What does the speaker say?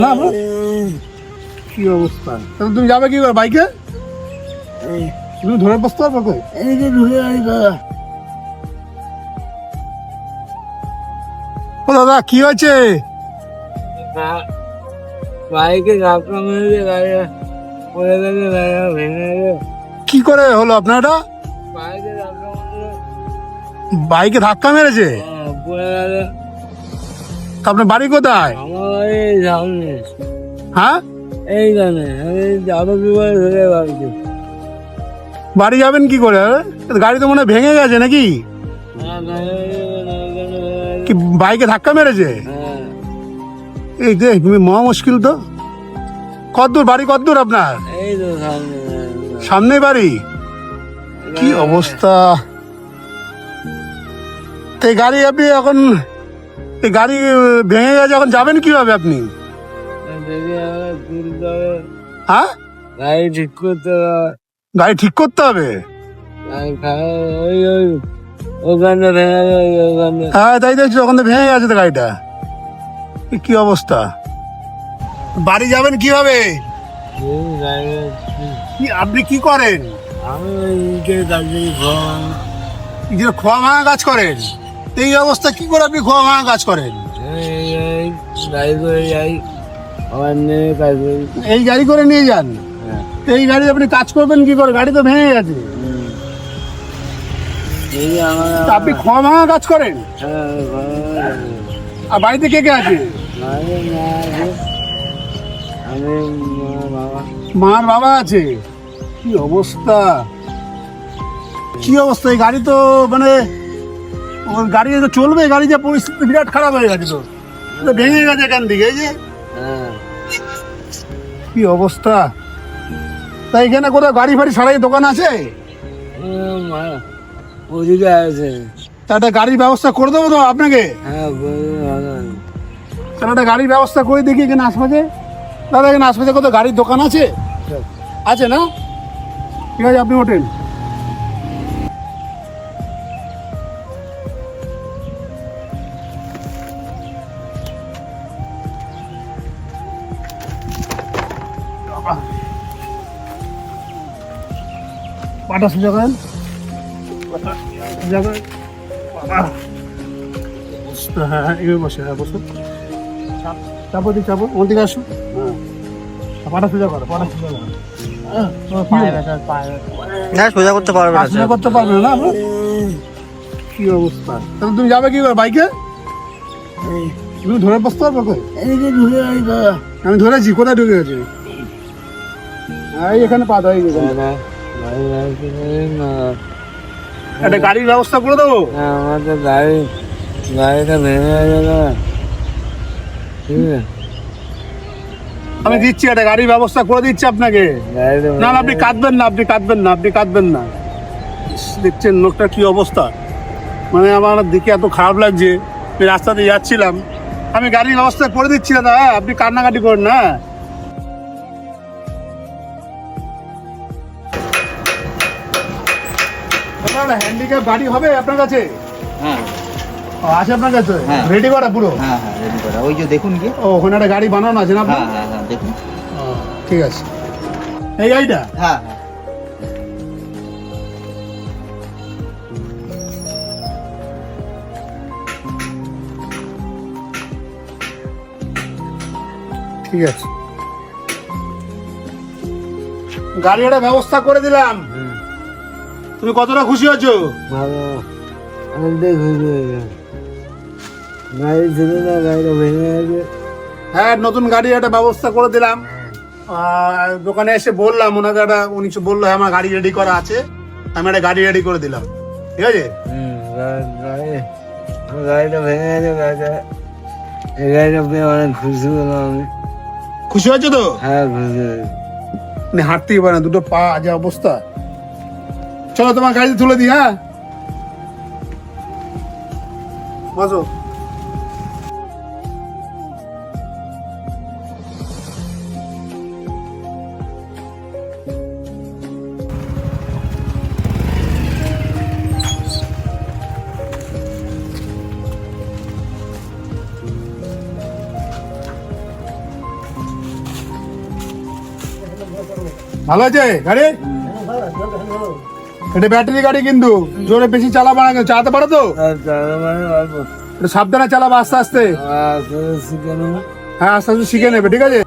না কি অবস্থা? তাহলে তুমি যাবে কি করে বাইকে? তুমি ধরে বসতে পারবে কই? এই যে ধরে আনি দাদা। ও দাদা কি হয়েছে? বাইকে ধাক্কা মেরেছে, গাড়িটা পড়ে গেছে, গাড়িটা ভেঙে গেছে। কি করে হলো আপনার এটা? বাইকে ধাক্কা মেরেছে, বাইকে ধাক্কা মেরেছে? পড়ে গেছে। তা আপনার বাড়ি কোথায়? আমার বাড়ি এই সামনে, হ্যাঁ, এইখানে। আমি যাবো কি করে ধরে বাড়িতে? বাড়ি যাবেন কি করে? গাড়ি তো মনে হয় ভেঙে গেছে নাকি? কি বাইকে ধাক্কা মেরেছে? এই দেখ তুমি মহা মুশকিল তো। কতদূর বাড়ি, কতদূর আপনার? এই তো সামনে। সামনে বাড়ি? কি অবস্থা! তো এই গাড়ি আপনি এখন, এই গাড়ি ভেঙে গেছে, এখন যাবেন কিভাবে আপনি? দেখি আমার তুলতে হবে, হ্যাঁ, গাড়ি ঠিক করতে হবে। গাড়ি ঠিক করতে হবে? ওই ওখানটা ভেঙে গেছে, ওখানটা। হ্যাঁ তাই দেখছি, ওখান থেকে ভেঙে গেছে তো গাড়িটা। এ কি অবস্থা! বাড়ি যাবেন কিভাবে? কি আপনি কি করেন? আমি ওই ইটের কাজ থেকে যে খোয়া ভাঙা কাজ করেন? এই অবস্থা কি করে আপনি খোয়া ভাঙা কাজ করেন? গাড়ি করে যাই, আমার নেমে কাজ করি। এই গাড়ি করে নিয়ে যান? হ্যাঁ। এই গাড়ি আপনি কাজ করবেন কি করে? গাড়ি তো ভেঙে গেছে। এই যে আমার তা আপনি খোয়া ভাঙা কাজ করেন? হ্যাঁ, আর বাড়িতে কে কে আছে? আমি মা আছে, আমি বাবা। মার বাবা আছে? কি অবস্থা! কি অবস্থা! এই গাড়ি তো মানে ওর গাড়ি তো চলবে, গাড়ি যে পরিস্থিতি বিরাট খারাপ হয়ে গেছে তো। তো ভেঙে গেছে এখান থেকে, এই যে হ্যাঁ, কি অবস্থা! তা এখানে কোথাও গাড়ি ফাড়ি সারাই দোকান আছে? ওদিকে আছে। তা একটা গাড়ির ব্যবস্থা করে দেবো তো আপনাকে। হ্যাঁ, ভালো। তাহলে একটা গাড়ির ব্যবস্থা করে দেখি এখানে আশপাশে। দাদা এখানে আশপাশে কোথাও গাড়ির দোকান আছে? আছে না? ঠিক আছে, আপনি ওঠেন। পাটা সোজা করেন, পাটা সোজা করেন। হ্যাঁ হ্যাঁ, এভাবে বসে, হ্যাঁ বসুন। চাপো দিই, চাপো, ওর দিকে আসুন। হ্যাঁ, পাটা সোজা করো, পাটা সোজা করো। না, সোজা করতে পারবে না, সোজা করতে পারবে না আপনার? কি অবস্থা! তাহলে তুমি যাবে কি করে বাইকে? তুমি ধরে বসতে পারবে কই? এই যে ধরে আনি দাদা। আমি ধরেছি, কোথায় ঢুকে গেছে? এই এখানে পা দেয়, একটা গাড়ির ব্যবস্থা করে দেবো। আমার তো গাড়িটা ভেঙে গেল। ঠিক আছে, আমি দিচ্ছি, একটা গাড়ির ব্যবস্থা করে দিচ্ছি আপনাকে। না না, আপনি কাঁদবেন না, আপনি কাঁদবেন না, আপনি কাঁদবেন না। ইস, দেখছেন লোকটা কি অবস্থা! মানে আমার দিকে এত খারাপ লাগছে। আমি রাস্তা দিয়ে যাচ্ছিলাম, আমি গাড়ির ব্যবস্থা করে দিচ্ছি দাদা। হ্যাঁ, আপনি কান্নাকাটি করেন না। হ্যান্ডিক্যাপ গাড়ি হবে আপনার কাছে? হ্যাঁ ও, আছে আপনার কাছে? হ্যাঁ। রেডি করা পুরো? হ্যাঁ হ্যাঁ, রেডি করা। ওই যে দেখুন কি। ও, ওখানে একটা গাড়ি বানানো আছে না আপনার? হ্যাঁ হ্যাঁ হ্যাঁ, দেখুন। ও, ঠিক আছে। এই গাড়িটা? হ্যাঁ হ্যাঁ, ঠিক আছে, গাড়ি একটা ব্যবস্থা করে দিলাম। তুমি কতটা খুশি হয়েছো? ভালো। অনেকটাই খুশি হয়েছে। গাড়ি ছিল না, গাড়িটা ভেঙে গেছে। হ্যাঁ, নতুন গাড়ি একটা ব্যবস্থা করে দিলাম। দোকানে এসে বললাম ওনাকে, উনি বললো হ্যাঁ আমার গাড়ি রেডি করা আছে। আমি একটা গাড়ি রেডি করে দিলাম, ঠিক আছে? গাড়িটা ভেঙে গেছে, এই গাড়িটা পেয়ে অনেক খুশি হলাম আমি। খুশি হয়েছো তো? হ্যাঁ, খুশি হয়েছে। মানে হাঁটতেই পারে না, দুটো পা যা অবস্থা। চলো তোমার গাড়িতে তুলে দিই। হ্যাঁ, বসো। ভালো আছে গাড়ি? এটা ব্যাটারি গাড়ি কিন্তু জোরে বেশি চালাবো না, চালাতে পারো তো? আর তার মানে অল্প একটু সাবধানে চালাবো, আস্তে আস্তে। শিখে নেবো। হ্যাঁ আস্তে আস্তে শিখে নেবে, ঠিক আছে?